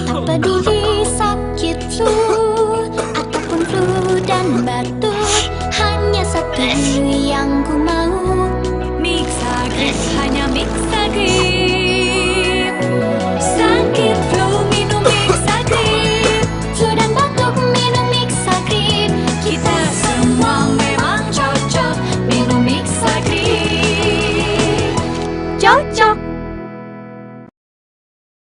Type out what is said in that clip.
Tak peduli sakit flu ataupun flu dan batuk, hanya satu yang ku mau. Mixagrip, hanya Mixagrip.